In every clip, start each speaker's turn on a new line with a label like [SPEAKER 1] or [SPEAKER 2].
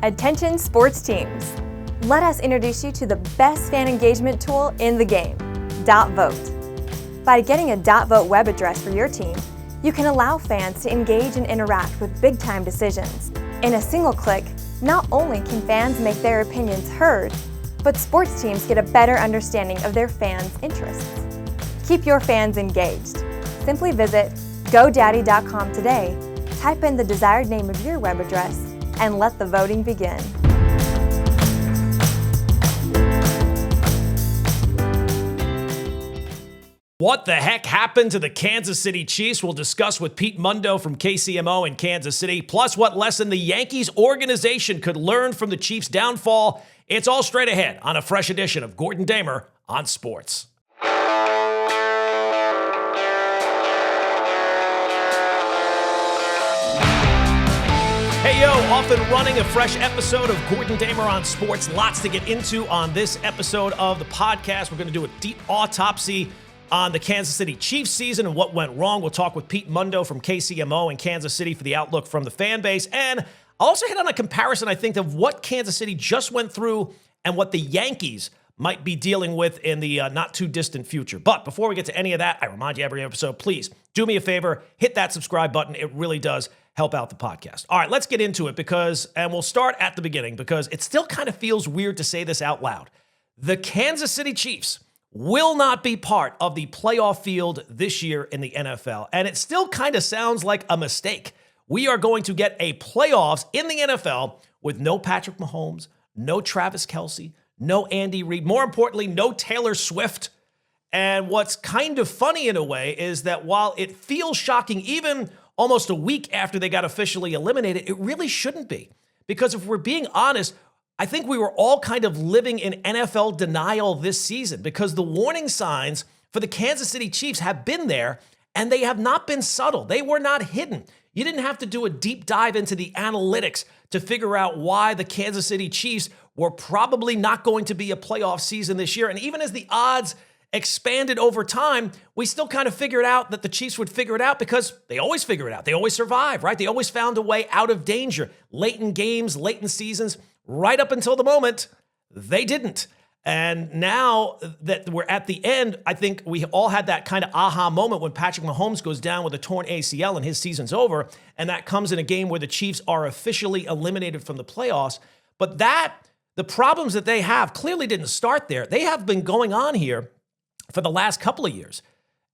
[SPEAKER 1] Attention sports teams. Let us introduce you to the best fan engagement tool in the game, .vote. By getting a .vote web address for your team, you can allow fans to engage and interact with big-time decisions. In a single click, not only can fans make their opinions heard, but sports teams get a better understanding of their fans' interests. Keep your fans engaged. Simply visit GoDaddy.com today, type in the desired name of your web address, and let the voting begin.
[SPEAKER 2] What the heck happened to the Kansas City Chiefs? We'll discuss with Pete Mundo from KCMO in Kansas City, plus what lesson the Yankees organization could learn from the Chiefs' downfall. It's all straight ahead on a fresh edition of Gordon Damer on Sports. Hey, yo, off and running, a fresh episode of Gordon Damer on Sports. Lots to get into on this episode of the podcast. We're going to do a deep autopsy on the Kansas City Chiefs season and what went wrong. We'll talk with Pete Mundo from KCMO in Kansas City for the outlook from the fan base. And I'll also hit on a comparison, I think, of what Kansas City just went through and what the Yankees might be dealing with in the not-too-distant future. But before we get to any of that, I remind you every episode, please do me a favor, hit that subscribe button. It really does help out the podcast. All right, let's get into it and we'll start at the beginning because it still kind of feels weird to say this out loud. The Kansas City Chiefs will not be part of the playoff field this year in the NFL, and it still kind of sounds like a mistake. We are going to get a playoffs in the NFL with no Patrick Mahomes, no Travis Kelce, no Andy Reid, more importantly, no Taylor Swift. And what's kind of funny in a way is that while it feels shocking, even almost a week after they got officially eliminated, it really shouldn't be. Because if we're being honest, I think we were all kind of living in NFL denial this season because the warning signs for the Kansas City Chiefs have been there and they have not been subtle. They were not hidden. You didn't have to do a deep dive into the analytics to figure out why the Kansas City Chiefs were probably not going to be a playoff season this year. And even as the odds expanded over time, we still kind of figured out that the Chiefs would figure it out because they always figure it out. They always survive, right? They always found a way out of danger. Late in games, late in seasons, right up until the moment, they didn't. And now that we're at the end, I think we all had that kind of aha moment when Patrick Mahomes goes down with a torn ACL and his season's over. And that comes in a game where the Chiefs are officially eliminated from the playoffs. But the problems that they have clearly didn't start there. They have been going on here for the last couple of years.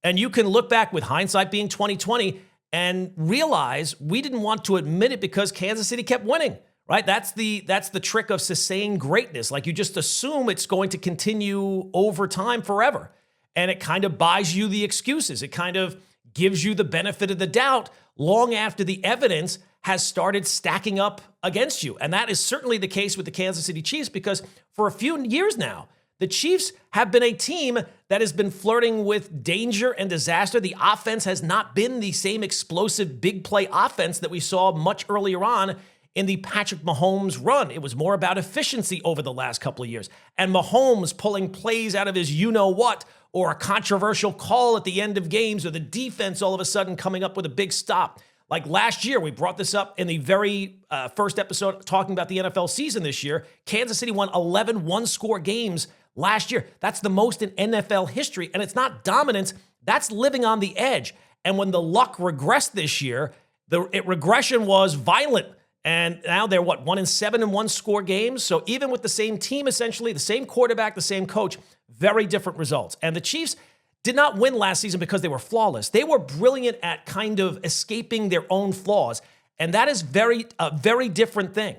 [SPEAKER 2] And you can look back with hindsight being 2020 and realize we didn't want to admit it because Kansas City kept winning, right? That's the trick of sustained greatness. Like you just assume it's going to continue over time forever. And it kind of buys you the excuses. It kind of gives you the benefit of the doubt long after the evidence has started stacking up against you. And that is certainly the case with the Kansas City Chiefs because for a few years now, the Chiefs have been a team that has been flirting with danger and disaster. The offense has not been the same explosive big play offense that we saw much earlier on in the Patrick Mahomes run. It was more about efficiency over the last couple of years. And Mahomes pulling plays out of his you-know-what or a controversial call at the end of games or the defense all of a sudden coming up with a big stop. Like last year, we brought this up in the very first episode talking about the NFL season this year. Kansas City won 11 one-score games last year. That's the most in NFL history, and it's not dominance. That's living on the edge. And when the luck regressed this year, the regression was violent. And now they're 1-7 in one-score games. So even with the same team, essentially, the same quarterback, the same coach, very different results. And the Chiefs did not win last season because they were flawless. They were brilliant at kind of escaping their own flaws. And that is a very different thing.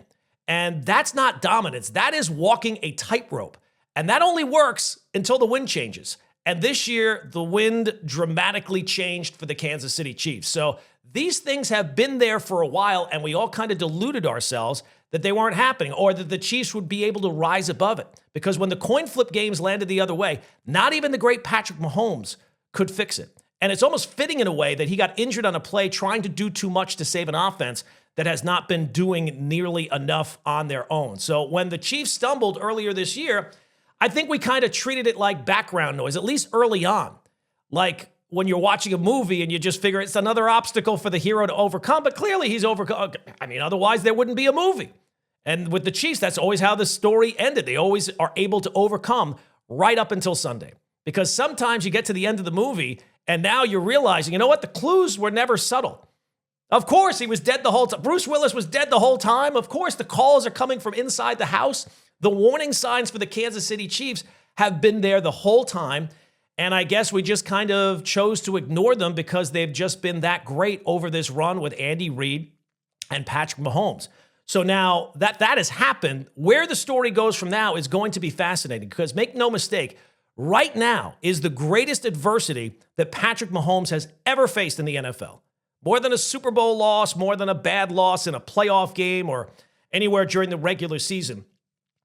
[SPEAKER 2] And that's not dominance. That is walking a tightrope. And that only works until the wind changes. And this year, the wind dramatically changed for the Kansas City Chiefs. So these things have been there for a while, and we all kind of deluded ourselves that they weren't happening or that the Chiefs would be able to rise above it. Because when the coin flip games landed the other way, not even the great Patrick Mahomes could fix it. And it's almost fitting in a way that he got injured on a play trying to do too much to save an offense that has not been doing nearly enough on their own. So when the Chiefs stumbled earlier this year, I think we kind of treated it like background noise, at least early on. Like when you're watching a movie and you just figure it's another obstacle for the hero to overcome, but clearly he's overcome. I mean, otherwise there wouldn't be a movie. And with the Chiefs, that's always how the story ended. They always are able to overcome right up until Sunday. Because sometimes you get to the end of the movie and now you're realizing, you know what? The clues were never subtle. Of course, he was dead the whole time. Bruce Willis was dead the whole time. Of course, the calls are coming from inside the house. The warning signs for the Kansas City Chiefs have been there the whole time. And I guess we just kind of chose to ignore them because they've just been that great over this run with Andy Reid and Patrick Mahomes. So now that has happened, where the story goes from now is going to be fascinating because make no mistake, right now is the greatest adversity that Patrick Mahomes has ever faced in the NFL. More than a Super Bowl loss, more than a bad loss in a playoff game or anywhere during the regular season.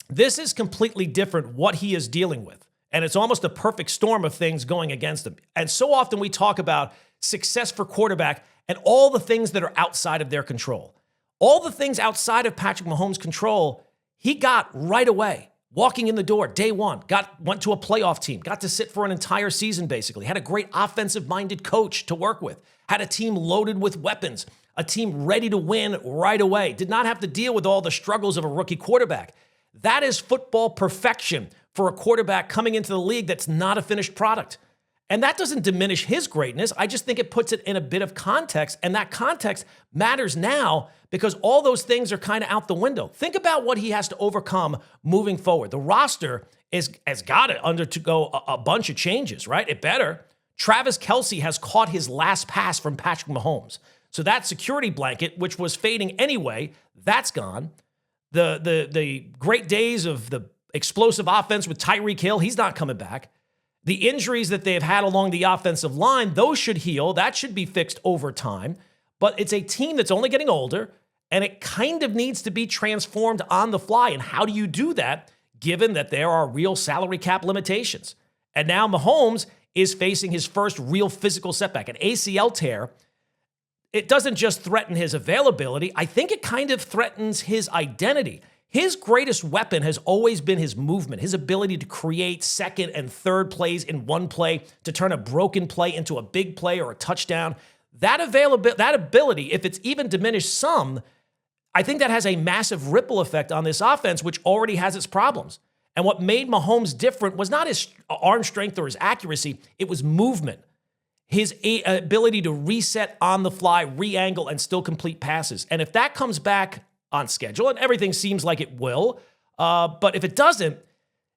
[SPEAKER 2] This is completely different what he is dealing with. And it's almost a perfect storm of things going against him. And so often we talk about success for quarterback and all the things that are outside of their control. All the things outside of Patrick Mahomes' control, he got right away. Walking in the door, day one, went to a playoff team, got to sit for an entire season basically, had a great offensive-minded coach to work with, had a team loaded with weapons, a team ready to win right away, did not have to deal with all the struggles of a rookie quarterback. That is football perfection for a quarterback coming into the league that's not a finished product. And that doesn't diminish his greatness. I just think it puts it in a bit of context, and that context matters now because all those things are kind of out the window. Think about what he has to overcome moving forward. The roster has got to undergo a bunch of changes, right? It better. Travis Kelce has caught his last pass from Patrick Mahomes. So that security blanket, which was fading anyway, that's gone. The great days of the explosive offense with Tyreek Hill, he's not coming back. The injuries that they've had along the offensive line, those should heal. That should be fixed over time. But it's a team that's only getting older, and it kind of needs to be transformed on the fly. And how do you do that, given that there are real salary cap limitations? And now Mahomes is facing his first real physical setback, an ACL tear. It doesn't just threaten his availability. I think it kind of threatens his identity. His greatest weapon has always been his movement, his ability to create second and third plays in one play, to turn a broken play into a big play or a touchdown. That ability, if it's even diminished some, I think that has a massive ripple effect on this offense, which already has its problems. And what made Mahomes different was not his arm strength or his accuracy, it was movement. His ability to reset on the fly, re-angle, and still complete passes. And if that comes back on schedule, and everything seems like it will, but if it doesn't,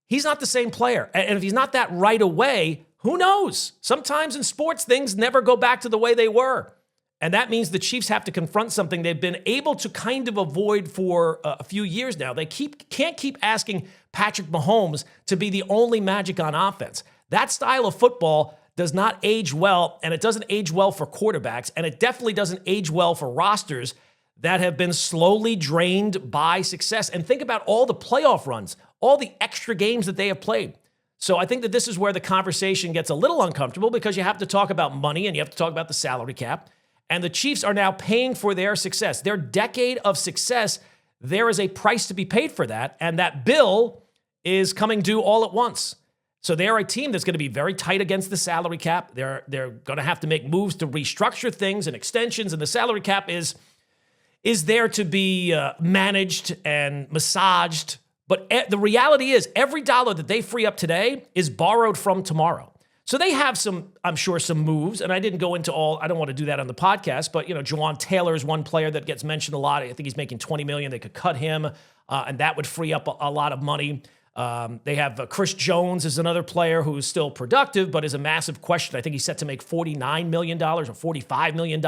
[SPEAKER 2] he's not the same player. And if he's not that right away, who knows? Sometimes in sports, things never go back to the way they were. And that means the Chiefs have to confront something they've been able to kind of avoid for a few years now. They can't keep asking Patrick Mahomes to be the only magic on offense. That style of football does not age well, and it doesn't age well for quarterbacks, and it definitely doesn't age well for rosters that have been slowly drained by success. And think about all the playoff runs, all the extra games that they have played. So I think that this is where the conversation gets a little uncomfortable because you have to talk about money and you have to talk about the salary cap. And the Chiefs are now paying for their success. Their decade of success, there is a price to be paid for that. And that bill is coming due all at once. So they're a team that's going to be very tight against the salary cap. They're going to have to make moves to restructure things and extensions. And the salary cap is there to be managed and massaged. But the reality is every dollar that they free up today is borrowed from tomorrow. So they have some, I'm sure, some moves. And I didn't go into all, I don't want to do that on the podcast, but, Juwan Taylor is one player that gets mentioned a lot. I think he's making $20 million. They could cut him, and that would free up a lot of money. They have Chris Jones is another player who is still productive, but is a massive question. I think he's set to make $49 million or $45 million.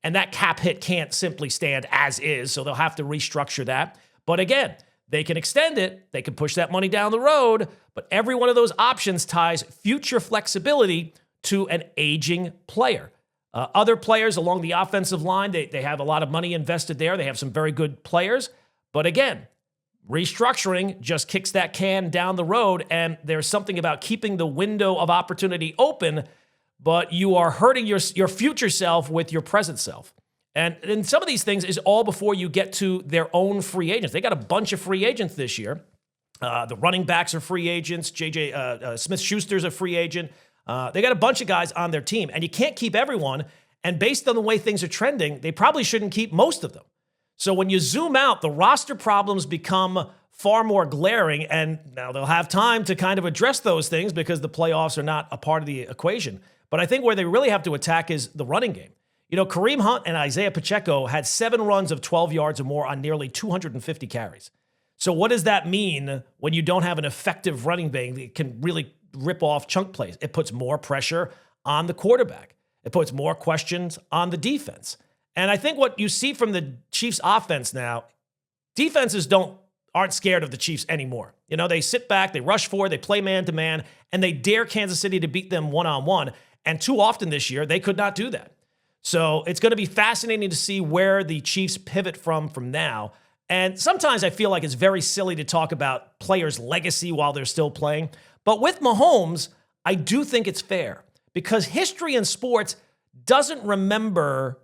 [SPEAKER 2] And that cap hit can't simply stand as is, so they'll have to restructure that. But again, they can extend it. They can push that money down the road. But every one of those options ties future flexibility to an aging player. Other players along the offensive line, they have a lot of money invested there. They have some very good players. But again, restructuring just kicks that can down the road. And there's something about keeping the window of opportunity open, but you are hurting your future self with your present self. And some of these things is all before you get to their own free agents. They got a bunch of free agents this year. The running backs are free agents. J.J. Smith-Schuster's a free agent. They got a bunch of guys on their team, and you can't keep everyone. And based on the way things are trending, they probably shouldn't keep most of them. So when you zoom out, the roster problems become far more glaring, and now they'll have time to kind of address those things because the playoffs are not a part of the equation. But I think where they really have to attack is the running game. You know, Kareem Hunt and Isaiah Pacheco had 7 runs of 12 yards or more on nearly 250 carries. So what does that mean when you don't have an effective running back that can really rip off chunk plays? It puts more pressure on the quarterback. It puts more questions on the defense. And I think what you see from the Chiefs offense now, defenses aren't scared of the Chiefs anymore. You know, they sit back, they rush forward, they play man-to-man, and they dare Kansas City to beat them one-on-one. And too often this year, they could not do that. So it's going to be fascinating to see where the Chiefs pivot from now. And sometimes I feel like it's very silly to talk about players' legacy while they're still playing. But with Mahomes, I do think it's fair because history in sports doesn't remember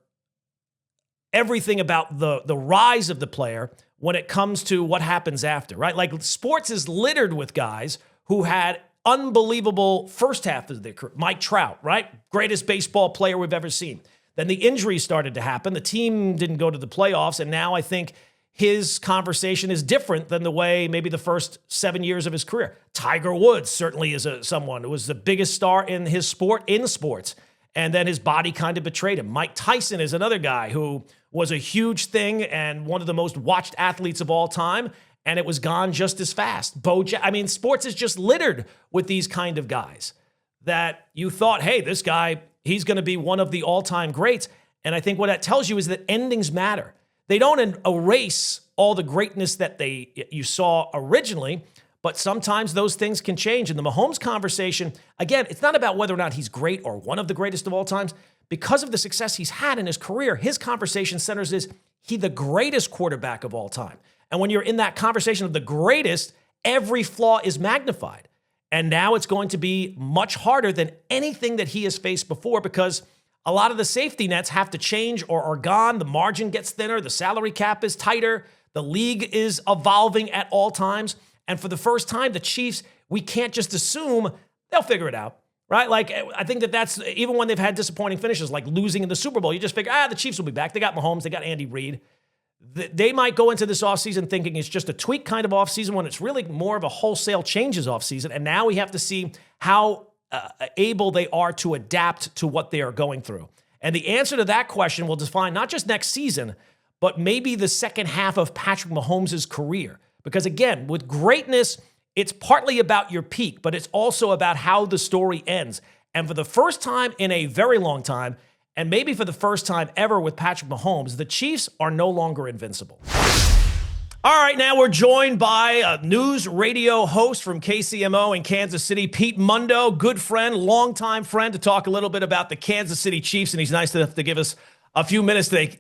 [SPEAKER 2] everything about the rise of the player when it comes to what happens after, right? Like sports is littered with guys who had unbelievable first half of their career. Mike Trout, right? Greatest baseball player we've ever seen. Then the injuries started to happen. The team didn't go to the playoffs, and now I think his conversation is different than the way maybe the first 7 years of his career. Tiger Woods certainly is someone who was the biggest star in his sport, in sports, and then his body kind of betrayed him. Mike Tyson is another guy who was a huge thing and one of the most watched athletes of all time, and it was gone just as fast. Sports is just littered with these kind of guys that you thought, hey, this guy, he's going to be one of the all-time greats. And I think what that tells you is that endings matter. They don't erase all the greatness that you saw originally, but sometimes those things can change. And the Mahomes conversation, again, it's not about whether or not he's great or one of the greatest of all times. Because of the success he's had in his career, his conversation centers is he the greatest quarterback of all time. And when you're in that conversation of the greatest, every flaw is magnified. And now it's going to be much harder than anything that he has faced before because a lot of the safety nets have to change or are gone. The margin gets thinner. The salary cap is tighter. The league is evolving at all times. And for the first time, the Chiefs, we can't just assume they'll figure it out, right? Like, I think that's, even when they've had disappointing finishes, like losing in the Super Bowl, you just figure, the Chiefs will be back. They got Mahomes. They got Andy Reid. They might go into this offseason thinking it's just a tweak kind of offseason when it's really more of a wholesale changes offseason. And now we have to see how able they are to adapt to what they are going through. And the answer to that question will define not just next season, but maybe the second half of Patrick Mahomes' career. Because again, with greatness, it's partly about your peak, but it's also about how the story ends. And for the first time in a very long time, and maybe for the first time ever with Patrick Mahomes, the Chiefs are no longer invincible. All right, now we're joined by a news radio host from KCMO in Kansas City, Pete Mundo, good friend, longtime friend, to talk a little bit about the Kansas City Chiefs, and he's nice enough to give us a few minutes today.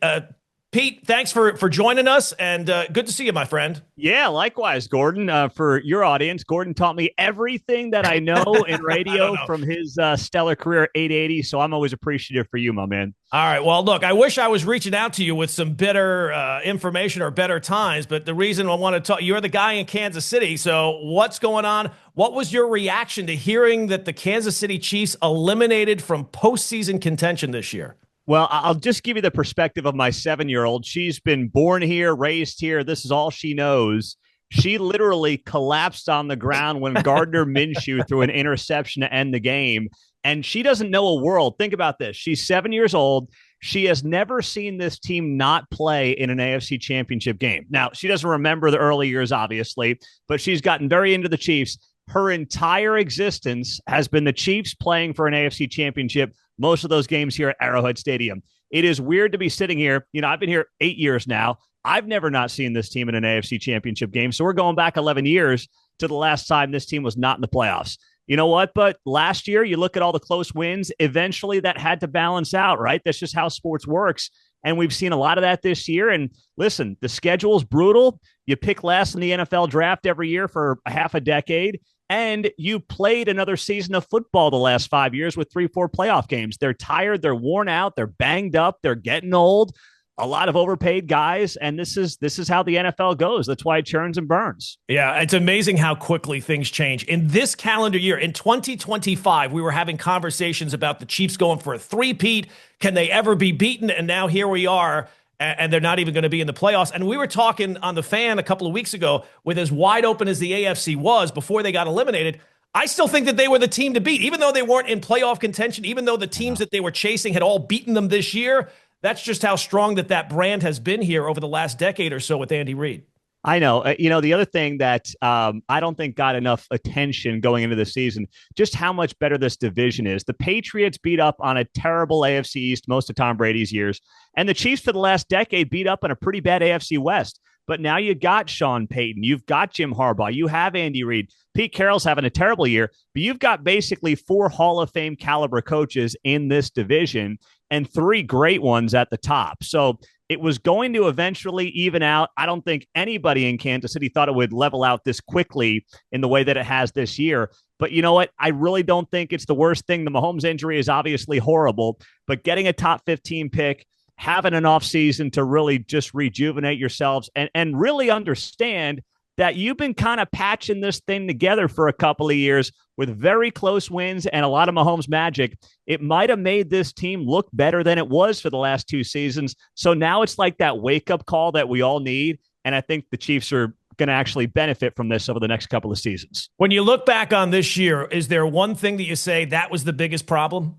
[SPEAKER 2] Pete, thanks for joining us, and good to see you, my friend.
[SPEAKER 3] Yeah, likewise, Gordon. For your audience, Gordon taught me everything that I know in radio from his stellar career at 880, so I'm always appreciative for you, my man.
[SPEAKER 2] All right, well, look, I wish I was reaching out to you with some better information or better times, but the reason I want to talk, you're the guy in Kansas City, so what's going on? What was your reaction to hearing that the Kansas City Chiefs eliminated from postseason contention this year?
[SPEAKER 3] Well, I'll just give you the perspective of my 7-year-old. She's been born here, raised here. This is all she knows. She literally collapsed on the ground when Gardner Minshew threw an interception to end the game. And she doesn't know a world. Think about this. She's 7 years old. She has never seen this team not play in an AFC championship game. Now, she doesn't remember the early years, obviously, but she's gotten very into the Chiefs. Her entire existence has been the Chiefs playing for an AFC championship, most of those games here at Arrowhead Stadium. It is weird to be sitting here. You know, I've been here 8 years now. I've never not seen this team in an AFC championship game. So we're going back 11 years to the last time this team was not in the playoffs. You know what? But last year, you look at all the close wins. Eventually, that had to balance out, right? That's just how sports works. And we've seen a lot of that this year. And listen, the schedule is brutal. You pick last in the NFL draft every year for half a decade. And you played another season of football the last 5 years with 3-4 playoff games. They're tired. They're worn out. They're banged up. They're getting old. A lot of overpaid guys. And this is how the NFL goes. That's why it churns and burns.
[SPEAKER 2] Yeah, it's amazing how quickly things change. In this calendar year, in 2025, we were having conversations about the Chiefs going for a three-peat. Can they ever be beaten? And now here we are and they're not even going to be in the playoffs. And we were talking on The Fan a couple of weeks ago, with as wide open as the AFC was before they got eliminated, I still think that they were the team to beat, even though they weren't in playoff contention, even though the teams that they were chasing had all beaten them this year. That's just how strong that brand has been here over the last decade or so with Andy Reid.
[SPEAKER 3] I know. The other thing that I don't think got enough attention going into the season, just how much better this division is. The Patriots beat up on a terrible AFC East most of Tom Brady's years, and the Chiefs for the last decade beat up on a pretty bad AFC West. But now you got Sean Payton, you've got Jim Harbaugh, you have Andy Reid. Pete Carroll's having a terrible year, but you've got basically 4 Hall of Fame caliber coaches in this division and 3 great ones at the top. So it was going to eventually even out. I don't think anybody in Kansas City thought it would level out this quickly in the way that it has this year. But you know what? I really don't think it's the worst thing. The Mahomes injury is obviously horrible, but getting a top 15 pick, having an offseason to really just rejuvenate yourselves and really understand that you've been kind of patching this thing together for a couple of years with very close wins and a lot of Mahomes magic. It might have made this team look better than it was for the last 2 seasons. So now it's like that wake-up call that we all need, and I think the Chiefs are going to actually benefit from this over the next couple of seasons.
[SPEAKER 2] When you look back on this year, is there one thing that you say that was the biggest problem?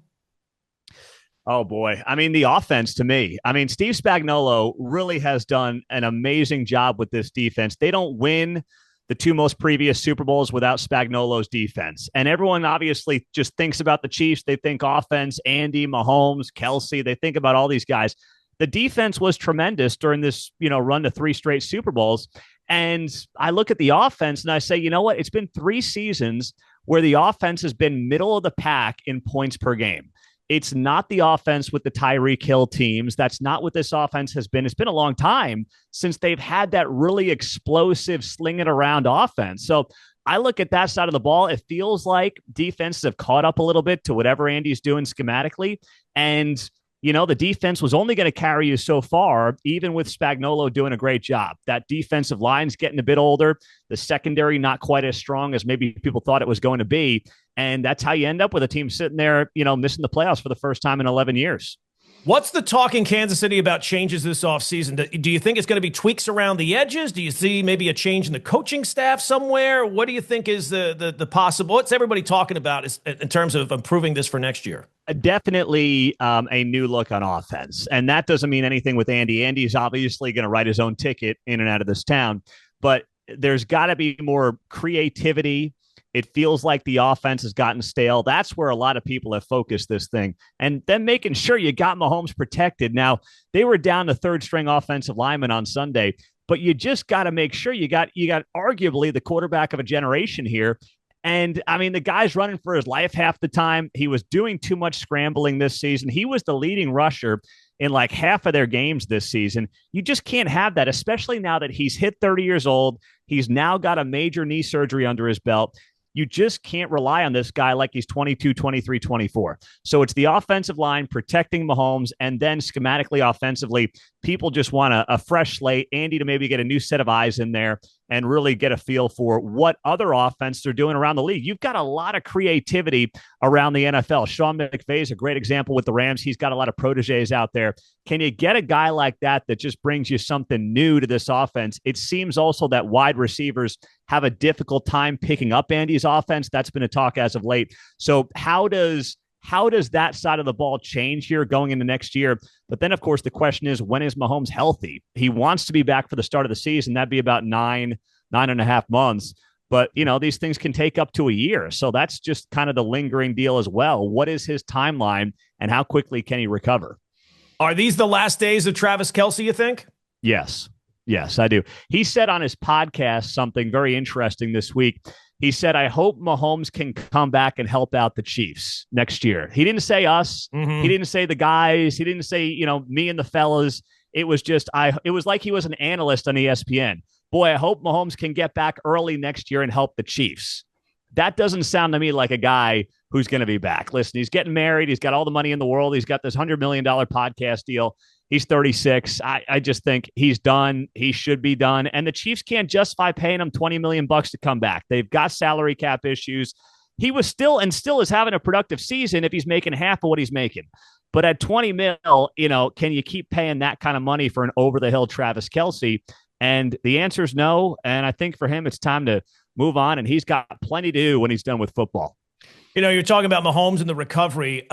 [SPEAKER 3] Oh, boy. I mean, the offense to me. I mean, Steve Spagnuolo really has done an amazing job with this defense. They don't win the 2 most previous Super Bowls without Spagnuolo's defense. And everyone obviously just thinks about the Chiefs. They think offense, Andy, Mahomes, Kelsey. They think about all these guys. The defense was tremendous during this, run to 3 straight Super Bowls. And I look at the offense and I say, you know what? It's been 3 seasons where the offense has been middle of the pack in points per game. It's not the offense with the Tyreek Hill teams. That's not what this offense has been. It's been a long time since they've had that really explosive, sling it around offense. So I look at that side of the ball. It feels like defenses have caught up a little bit to whatever Andy's doing schematically. And the defense was only going to carry you so far, even with Spagnuolo doing a great job. That defensive line's getting a bit older. The secondary not quite as strong as maybe people thought it was going to be. And that's how you end up with a team sitting there, missing the playoffs for the first time in 11 years.
[SPEAKER 2] What's the talk in Kansas City about changes this offseason? Do you think it's going to be tweaks around the edges? Do you see maybe a change in the coaching staff somewhere? What do you think is the possible? What's everybody talking about in terms of improving this for next year?
[SPEAKER 3] Definitely a new look on offense. And that doesn't mean anything with Andy. Andy's obviously going to write his own ticket in and out of this town. But there's got to be more creativity. It feels like the offense has gotten stale. That's where a lot of people have focused this thing. And then making sure you got Mahomes protected. Now, they were down to 3rd-string offensive lineman on Sunday, but you just got to make sure you got arguably the quarterback of a generation here. And, I mean, the guy's running for his life half the time. He was doing too much scrambling this season. He was the leading rusher in like half of their games this season. You just can't have that, especially now that he's hit 30 years old. He's now got a major knee surgery under his belt. You just can't rely on this guy like he's 22, 23, 24. So it's the offensive line protecting Mahomes, and then schematically, offensively, people just want a fresh slate. Andy to maybe get a new set of eyes in there and really get a feel for what other offenses are doing around the league. You've got a lot of creativity around the NFL. Sean McVay is a great example with the Rams. He's got a lot of proteges out there. Can you get a guy like that just brings you something new to this offense? It seems also that wide receivers have a difficult time picking up Andy's offense. That's been a talk as of late. So how does that side of the ball change here going into next year? But then, of course, the question is, when is Mahomes healthy? He wants to be back for the start of the season. That'd be about 9.5 months. But, these things can take up to a year. So that's just kind of the lingering deal as well. What is his timeline and how quickly can he recover?
[SPEAKER 2] Are these the last days of Travis Kelce, you think?
[SPEAKER 3] Yes, I do. He said on his podcast something very interesting this week. He said, I hope Mahomes can come back and help out the Chiefs next year. He didn't say us. Mm-hmm. He didn't say the guys. He didn't say, me and the fellas. It was just, it was like he was an analyst on ESPN. Boy, I hope Mahomes can get back early next year and help the Chiefs. That doesn't sound to me like a guy who's going to be back. Listen, he's getting married. He's got all the money in the world. He's got this $100 million podcast deal. He's 36. I just think he's done. He should be done. And the Chiefs can't justify paying him $20 million to come back. They've got salary cap issues. He was still is having a productive season if he's making half of what he's making. But at 20 mil, can you keep paying that kind of money for an over-the-hill Travis Kelce? And the answer is no. And I think for him, it's time to move on. And he's got plenty to do when he's done with football.
[SPEAKER 2] You're talking about Mahomes and the recovery.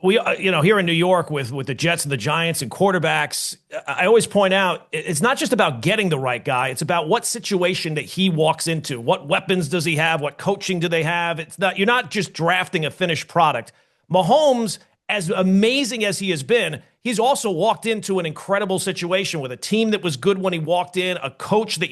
[SPEAKER 2] We, here in New York with the Jets and the Giants and quarterbacks, I always point out it's not just about getting the right guy. It's about what situation that he walks into. What weapons does he have? What coaching do they have? You're not just drafting a finished product. Mahomes, as amazing as he has been, he's also walked into an incredible situation with a team that was good when he walked in, a coach that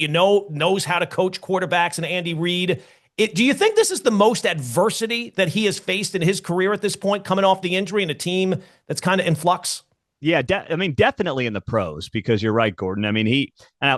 [SPEAKER 2] knows how to coach quarterbacks, and Andy Reid. Do you think this is the most adversity that he has faced in his career at this point, coming off the injury and a team that's kind of in flux?
[SPEAKER 3] Yeah, definitely in the pros, because you're right, Gordon.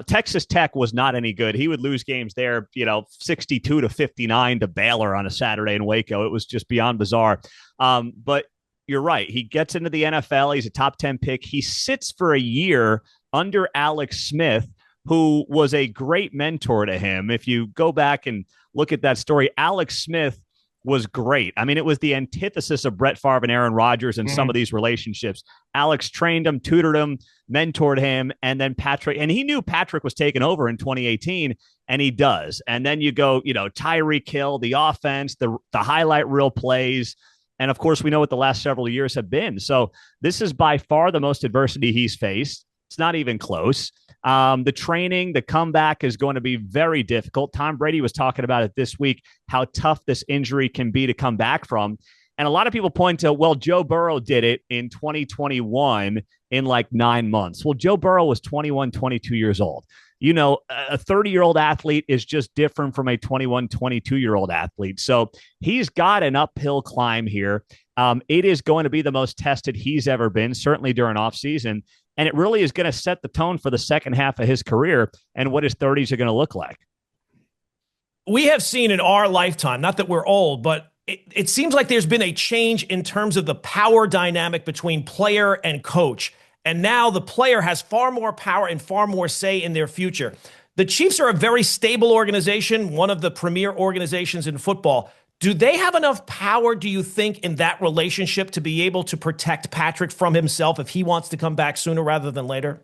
[SPEAKER 3] Texas Tech was not any good. He would lose games there, 62-59 to Baylor on a Saturday in Waco. It was just beyond bizarre. But you're right. He gets into the NFL. He's a top 10 pick. He sits for a year under Alex Smith, who was a great mentor to him. If you go back and look at that story, Alex Smith was great. It was the antithesis of Brett Favre and Aaron Rodgers in some of these relationships. Alex trained him, tutored him, mentored him, and then and he knew Patrick was taking over in 2018, and he does. And then you go, Tyreek Hill, the offense, the highlight reel plays, and of course, we know what the last several years have been. So this is by far the most adversity he's faced. It's not even close. The training, the comeback is going to be very difficult. Tom Brady was talking about it this week, how tough this injury can be to come back from. And a lot of people point to, well, Joe Burrow did it in 2021 in like 9 months. Well, Joe Burrow was 21, 22 years old. A 30-year-old athlete is just different from a 21, 22-year-old athlete. So he's got an uphill climb here. It is going to be the most tested he's ever been, certainly during offseason. And it really is going to set the tone for the second half of his career and what his 30s are going to look like.
[SPEAKER 2] We have seen in our lifetime, not that we're old, but it seems like there's been a change in terms of the power dynamic between player and coach. And now the player has far more power and far more say in their future. The Chiefs are a very stable organization, one of the premier organizations in football. Do they have enough power, do you think, in that relationship to be able to protect Patrick from himself if he wants to come back sooner rather than later?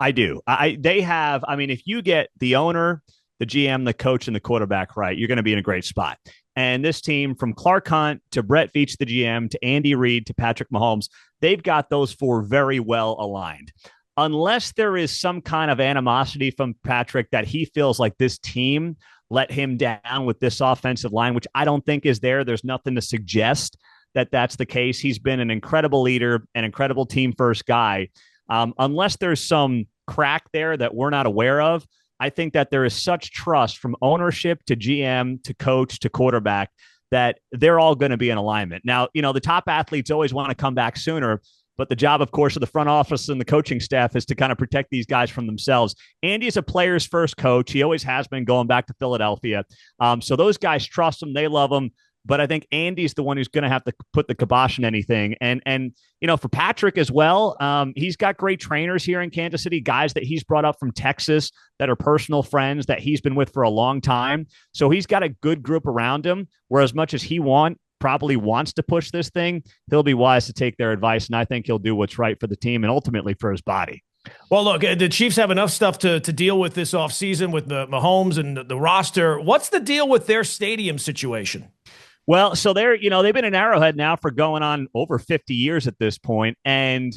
[SPEAKER 3] I do. They have, if you get the owner, the GM, the coach, and the quarterback right, you're going to be in a great spot. And this team, from Clark Hunt to Brett Veach, the GM, to Andy Reid, to Patrick Mahomes, they've got those four very well aligned. Unless there is some kind of animosity from Patrick that he feels like this team let him down with this offensive line, which I don't think is there. There's nothing to suggest that that's the case. He's been an incredible leader, an incredible team-first guy. Unless there's some crack there that we're not aware of, I think that there is such trust from ownership to GM to coach to quarterback that they're all going to be in alignment. Now, the top athletes always want to come back sooner, but the job, of course, of the front office and the coaching staff is to kind of protect these guys from themselves. Andy's a player's first coach. He always has been, going back to Philadelphia. So those guys trust him. They love him. But I think Andy's the one who's going to have to put the kibosh on anything. And for Patrick as well, he's got great trainers here in Kansas City, guys that he's brought up from Texas that are personal friends that he's been with for a long time. So he's got a good group around him, where as much as he probably wants to push this thing, he'll be wise to take their advice. And I think he'll do what's right for the team and ultimately for his body.
[SPEAKER 2] Well, look, the Chiefs have enough stuff to deal with this offseason with the Mahomes and the roster. What's the deal with their stadium situation?
[SPEAKER 3] Well, so they've been in Arrowhead now for going on over 50 years at this point, and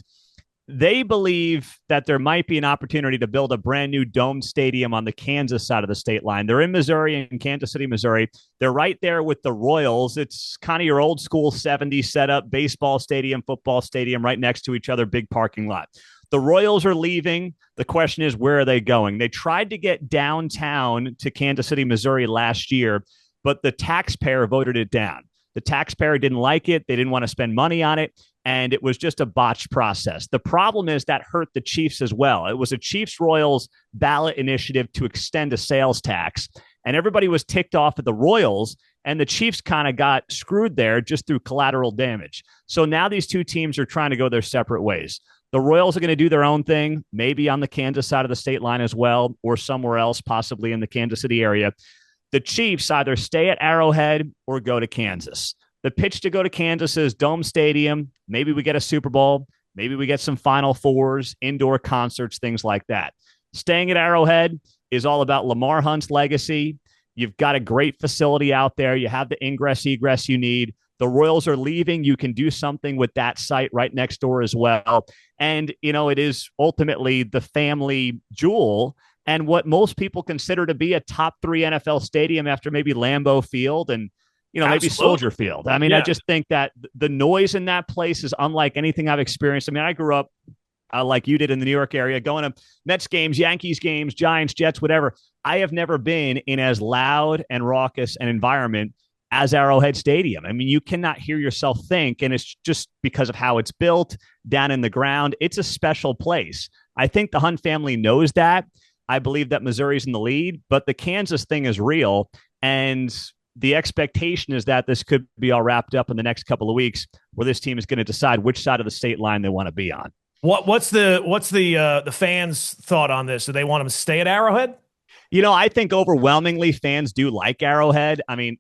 [SPEAKER 3] they believe that there might be an opportunity to build a brand new domed stadium on the Kansas side of the state line. They're in Missouri, in Kansas City, Missouri. They're right there with the Royals. It's kind of your old school 70s setup, baseball stadium, football stadium, right next to each other, big parking lot. The Royals are leaving. The question is, where are they going? They tried to get downtown to Kansas City, Missouri last year, but the taxpayer voted it down. The taxpayer didn't like it. They didn't want to spend money on it, and it was just a botched process. The problem is that hurt the Chiefs as well. It was a Chiefs-Royals ballot initiative to extend a sales tax, and everybody was ticked off at the Royals, and the Chiefs kind of got screwed there just through collateral damage. So now these two teams are trying to go their separate ways. The Royals are going to do their own thing, maybe on the Kansas side of the state line as well, or somewhere else, possibly in the Kansas City area. The Chiefs either stay at Arrowhead or go to Kansas. The pitch to go to Kansas is Dome Stadium. Maybe we get a Super Bowl. Maybe we get some Final Fours, indoor concerts, things like that. Staying at Arrowhead is all about Lamar Hunt's legacy. You've got a great facility out there. You have the ingress, egress you need. The Royals are leaving. You can do something with that site right next door as well. And, it is ultimately the family jewel and what most people consider to be a top 3 NFL stadium after maybe Lambeau Field and, maybe Soldier Field. I mean, I just think that the noise in that place is unlike anything I've experienced. I mean, I grew up like you did in the New York area, going to Mets games, Yankees games, Giants, Jets, whatever. I have never been in as loud and raucous an environment as Arrowhead Stadium. I mean, you cannot hear yourself think, and it's just because of how it's built down in the ground. It's a special place. I think the Hunt family knows that. I believe that Missouri's in the lead, but the Kansas thing is real, and the expectation is that this could be all wrapped up in the next couple of weeks where this team is going to decide which side of the state line they want to be on.
[SPEAKER 2] What's the fans' thought on this? Do they want them to stay at Arrowhead?
[SPEAKER 3] I think overwhelmingly fans do like Arrowhead. I mean,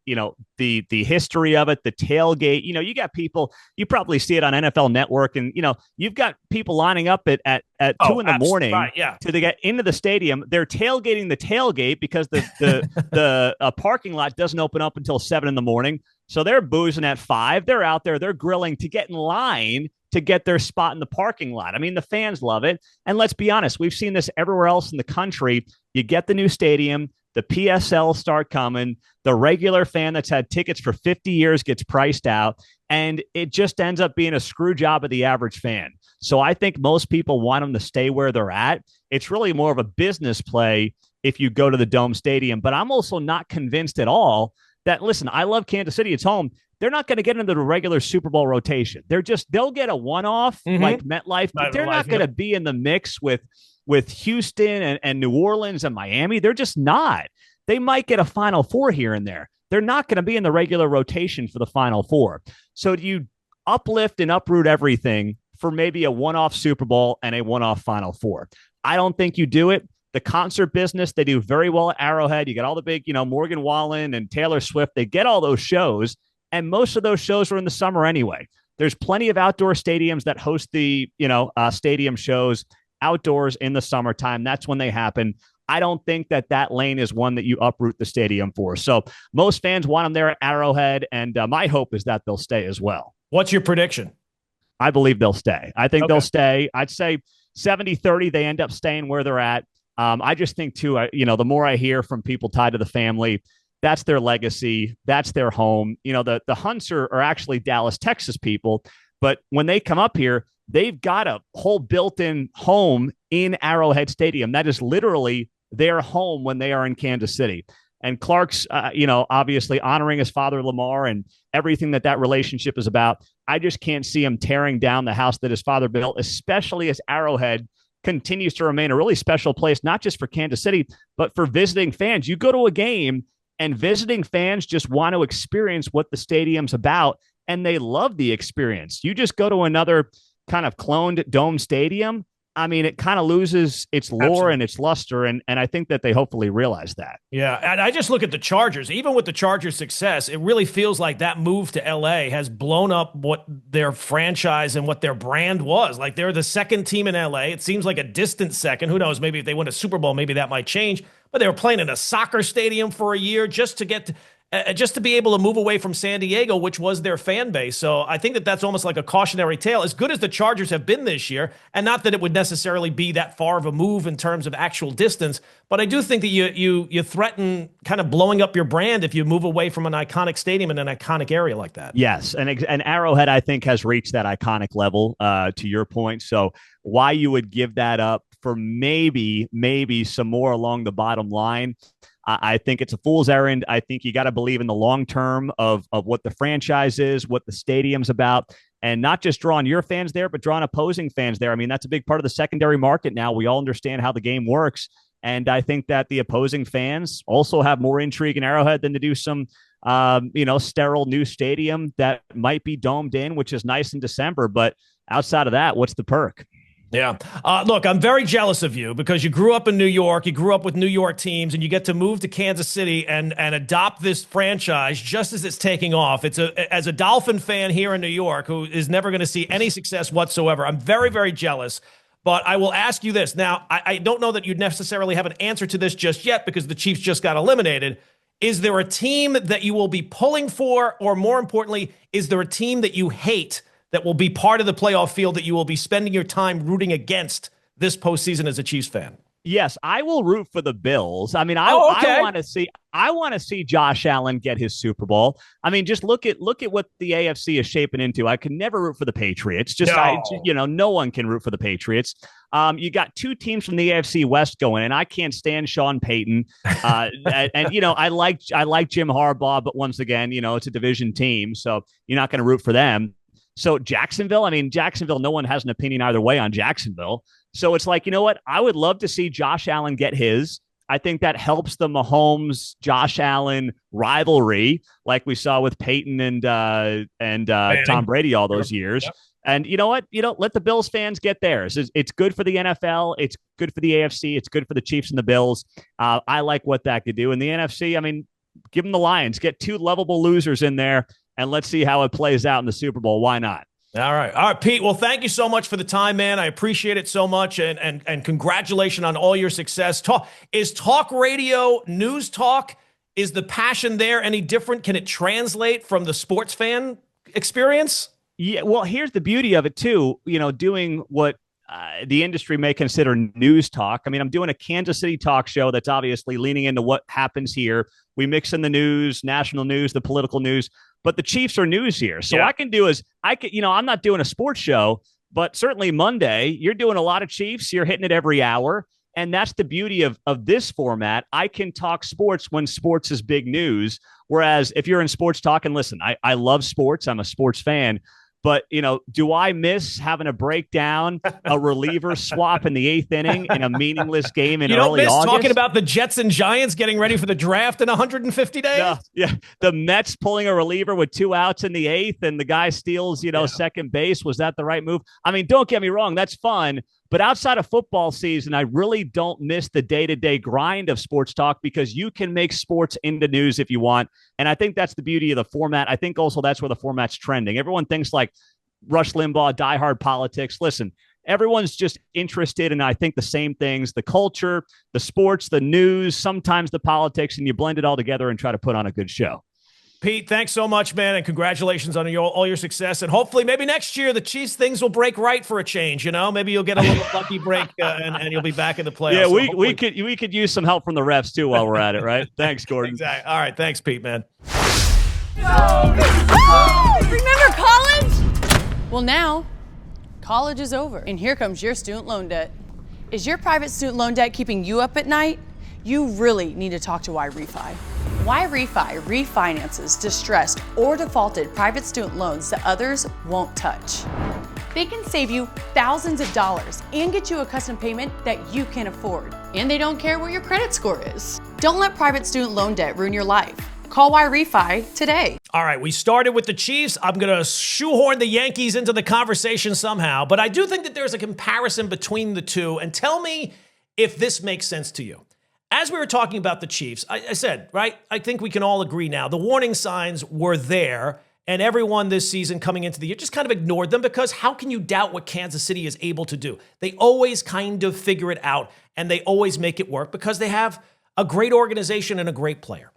[SPEAKER 3] the history of it, the tailgate, you got people, you probably see it on NFL Network, and, you've got people lining up at 2 in the morning to get into the stadium. They're tailgating the tailgate because the parking lot doesn't open up until 7 in the morning. So they're boozing at 5. They're out there. They're grilling to get in line to get their spot in the parking lot. I mean, the fans love it. And let's be honest, we've seen this everywhere else in the country. You get the new stadium, the PSL start coming, the regular fan that's had tickets for 50 years gets priced out, and it just ends up being a screw job of the average fan. So I think most people want them to stay where they're at. It's really more of a business play if you go to the Dome Stadium. But I'm also not convinced at all that, listen, I love Kansas City. It's home. They're not going to get into the regular Super Bowl rotation. They'll get a one-off like MetLife, but they're not going to be in the mix with Houston and New Orleans and Miami. They're just not. They might get a Final Four here and there. They're not going to be in the regular rotation for the Final Four. So do you uplift and uproot everything for maybe a one-off Super Bowl and a one-off Final Four? I don't think you do it. The concert business, they do very well at Arrowhead. You get all the big, Morgan Wallen and Taylor Swift. They get all those shows. And most of those shows are in the summer anyway. There's plenty of outdoor stadiums that host the, stadium shows outdoors in the summertime. That's when they happen. I don't think that lane is one that you uproot the stadium for. So most fans want them there at Arrowhead, and my hope is that they'll stay as well.
[SPEAKER 2] What's your prediction?
[SPEAKER 3] I believe they'll stay. I think they'll stay. I'd say 70-30, they end up staying where they're at. I just think, too, the more I hear from people tied to the family, that's their legacy. That's their home. The Hunts are actually Dallas, Texas people. But when they come up here, they've got a whole built-in home in Arrowhead Stadium. That is literally their home when they are in Kansas City. And Clark's, obviously honoring his father, Lamar, and everything that relationship is about. I just can't see him tearing down the house that his father built, especially as Arrowhead continues to remain a really special place, not just for Kansas City, but for visiting fans. You go to a game, and visiting fans just want to experience what the stadium's about, and they love the experience. You just go to another kind of cloned Dome Stadium, I mean, it kind of loses its lore
[SPEAKER 2] Absolutely.
[SPEAKER 3] and its luster, and I think that they hopefully realize that.
[SPEAKER 2] Yeah, and I just look at the Chargers. Even with the Chargers' success, it really feels like that move to LA has blown up what their franchise and what their brand was. Like, they're the second team in LA. It seems like a distant second. Who knows? Maybe if they win a Super Bowl, maybe that might change. But they were playing in a soccer stadium for a year just to get just to be able to move away from San Diego, which was their fan base. So I think that that's almost like a cautionary tale. As good as the Chargers have been this year, and not that it would necessarily be that far of a move in terms of actual distance, but I do think that you threaten kind of blowing up your brand if you move away from an iconic stadium in an iconic area like that.
[SPEAKER 3] Yes, and Arrowhead, I think, has reached that iconic level, to your point. So why you would give that up for maybe some more along the bottom line, I think it's a fool's errand. I think you got to believe in the long term of what the franchise is, what the stadium's about, and not just drawing your fans there, but drawing opposing fans there. I mean, that's a big part of the secondary market now. We all understand how the game works. And I think that the opposing fans also have more intrigue in Arrowhead than to do some, sterile new stadium that might be domed in, which is nice in December. But outside of that, what's the perk?
[SPEAKER 2] Yeah. Look, I'm very jealous of you because you grew up in New York, you grew up with New York teams, and you get to move to Kansas City and adopt this franchise just as it's taking off. As a Dolphin fan here in New York who is never going to see any success whatsoever, I'm very, very jealous. But I will ask you this. Now, I don't know that you'd necessarily have an answer to this just yet because the Chiefs just got eliminated. Is there a team that you will be pulling for, or more importantly, is there a team that you hate that will be part of the playoff field that you will be spending your time rooting against this postseason as a Chiefs fan?
[SPEAKER 3] Yes, I will root for the Bills. I mean, I want to see Josh Allen get his Super Bowl. I mean, just look at what the AFC is shaping into. I can never root for the Patriots. No one can root for the Patriots. You got two teams from the AFC West going, and I can't stand Sean Payton. I like Jim Harbaugh, but once again, it's a division team, so you're not going to root for them. So Jacksonville, no one has an opinion either way on Jacksonville. So it's like, you know what? I would love to see Josh Allen get his. I think that helps the Mahomes-Josh Allen rivalry, like we saw with Peyton and Tom Brady all those years. Yep. And you know what? Let the Bills fans get theirs. It's good for the NFL. It's good for the AFC. It's good for the Chiefs and the Bills. I like what that could do. In the NFC, I mean, give them the Lions. Get two lovable losers in there, and let's see how it plays out in the Super Bowl. Why not?
[SPEAKER 2] All right, Pete. Well, thank you so much for the time, man. I appreciate it so much, and congratulations on all your success. Talk radio, news talk, is the passion there any different? Can it translate from the sports fan experience?
[SPEAKER 3] Yeah, well, here's the beauty of it, too. Doing what the industry may consider news talk. I mean, I'm doing a Kansas City talk show that's obviously leaning into what happens here. We mix in the news, national news, the political news, but the Chiefs are news here. So what I can do is I'm not doing a sports show, but certainly Monday, you're doing a lot of Chiefs. You're hitting it every hour. And that's the beauty of this format. I can talk sports when sports is big news. Whereas if you're in sports talk, and listen, I love sports. I'm a sports fan. But, do I miss having a breakdown, a reliever swap in the 8th inning in a meaningless game in early August?
[SPEAKER 2] You don't miss talking about the Jets and Giants getting ready for the draft in 150 days?
[SPEAKER 3] Yeah. The Mets pulling a reliever with 2 outs in the 8th and the guy steals, second base. Was that the right move? I mean, don't get me wrong. That's fun. But outside of football season, I really don't miss the day-to-day grind of sports talk because you can make sports into news if you want. And I think that's the beauty of the format. I think also that's where the format's trending. Everyone thinks like Rush Limbaugh, diehard politics. Listen, everyone's just interested in, I think, the same things, the culture, the sports, the news, sometimes the politics, and you blend it all together and try to put on a good show.
[SPEAKER 2] Pete, thanks so much, man, and congratulations on all your success. And hopefully, maybe next year, the Chiefs things will break right for a change. Maybe you'll get a little lucky break and you'll be back in the playoffs.
[SPEAKER 3] Yeah, we could use some help from the refs too while we're at it, right? Thanks, Gordon.
[SPEAKER 2] Exactly. All right, thanks, Pete, man.
[SPEAKER 4] Remember college? Well, now college is over, and here comes your student loan debt. Is your private student loan debt keeping you up at night? You really need to talk to YRefi. YRefi refinances distressed or defaulted private student loans that others won't touch. They can save you thousands of dollars and get you a custom payment that you can afford. And they don't care what your credit score is. Don't let private student loan debt ruin your life. Call YRefi today.
[SPEAKER 2] All right, we started with the Chiefs. I'm going to shoehorn the Yankees into the conversation somehow, but I do think that there's a comparison between the two, and tell me if this makes sense to you. As we were talking about the Chiefs, I said, right, I think we can all agree now, the warning signs were there, and everyone this season coming into the year just kind of ignored them because how can you doubt what Kansas City is able to do? They always kind of figure it out, and they always make it work because they have a great organization and a great player.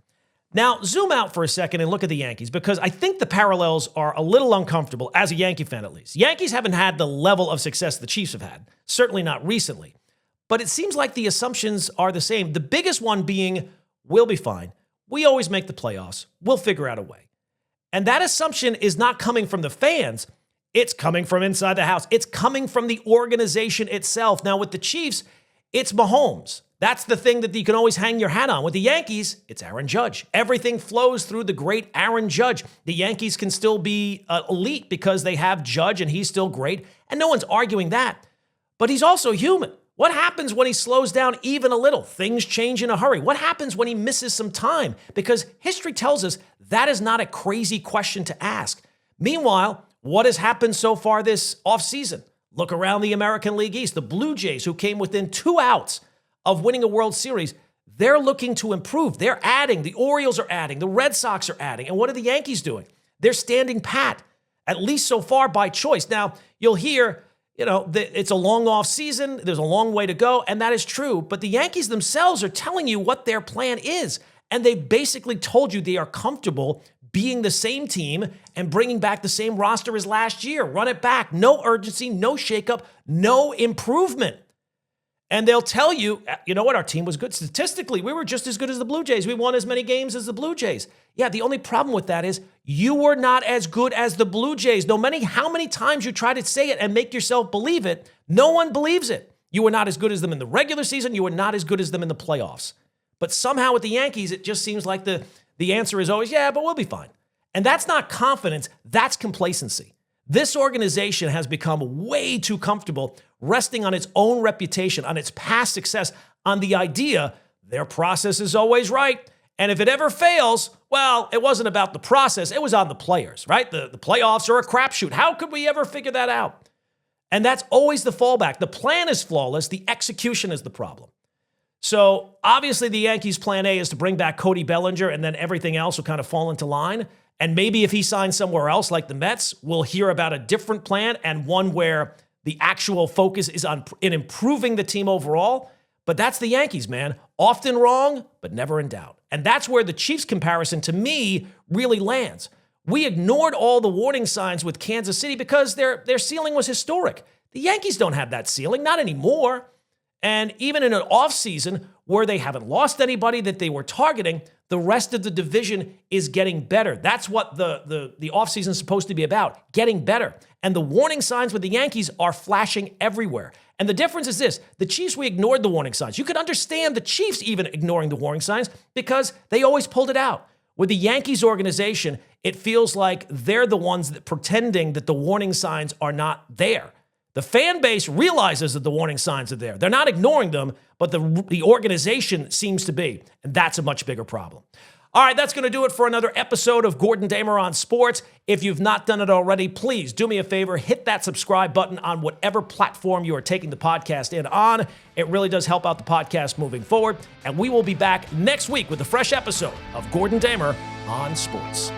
[SPEAKER 2] Now, zoom out for a second and look at the Yankees because I think the parallels are a little uncomfortable, as a Yankee fan at least. Yankees haven't had the level of success the Chiefs have had, certainly not recently. But it seems like the assumptions are the same. The biggest one being, we'll be fine. We always make the playoffs. We'll figure out a way. And that assumption is not coming from the fans. It's coming from inside the house. It's coming from the organization itself. Now, with the Chiefs, it's Mahomes. That's the thing that you can always hang your hat on. With the Yankees, it's Aaron Judge. Everything flows through the great Aaron Judge. The Yankees can still be elite because they have Judge and he's still great. And no one's arguing that. But he's also human. What happens when he slows down even a little? Things change in a hurry. What happens when he misses some time? Because history tells us that is not a crazy question to ask. Meanwhile, what has happened so far this offseason? Look around the American League East. The Blue Jays, who came within 2 outs of winning a World Series, they're looking to improve. They're adding. The Orioles are adding. The Red Sox are adding. And what are the Yankees doing? They're standing pat, at least so far by choice. Now, you'll hear, it's a long off season. There's a long way to go, and that is true. But the Yankees themselves are telling you what their plan is. And they've basically told you they are comfortable being the same team and bringing back the same roster as last year. Run it back. No urgency, no shakeup, no improvement. And they'll tell you, you know what, our team was good. Statistically, we were just as good as the Blue Jays. We won as many games as the Blue Jays. Yeah, the only problem with that is you were not as good as the Blue Jays. No matter how many times you try to say it and make yourself believe it, no one believes it. You were not as good as them in the regular season. You were not as good as them in the playoffs. But somehow with the Yankees, it just seems like the answer is always, yeah, but we'll be fine. And that's not confidence. That's complacency. This organization has become way too comfortable resting on its own reputation, on its past success, on the idea their process is always right. And if it ever fails, well, it wasn't about the process. It was on the players, right? The playoffs are a crapshoot. How could we ever figure that out? And that's always the fallback. The plan is flawless. The execution is the problem. So obviously the Yankees' plan A is to bring back Cody Bellinger, and then everything else will kind of fall into line. And maybe if he signs somewhere else like the Mets, we'll hear about a different plan and one where the actual focus is in improving the team overall. But that's the Yankees, man. Often wrong, but never in doubt. And that's where the Chiefs comparison to me really lands. We ignored all the warning signs with Kansas City because their ceiling was historic. The Yankees don't have that ceiling, not anymore. And even in an offseason where they haven't lost anybody that they were targeting, the rest of the division is getting better. That's what the offseason is supposed to be about, getting better. And the warning signs with the Yankees are flashing everywhere. And the difference is this. The Chiefs, we ignored the warning signs. You could understand the Chiefs even ignoring the warning signs because they always pulled it out. With the Yankees organization, it feels like they're the ones that pretending that the warning signs are not there. The fan base realizes that the warning signs are there. They're not ignoring them, but the organization seems to be. And that's a much bigger problem. All right, that's going to do it for another episode of Gordon Damer on Sports. If you've not done it already, please do me a favor. Hit that subscribe button on whatever platform you are taking the podcast in on. It really does help out the podcast moving forward. And we will be back next week with a fresh episode of Gordon Damer on Sports.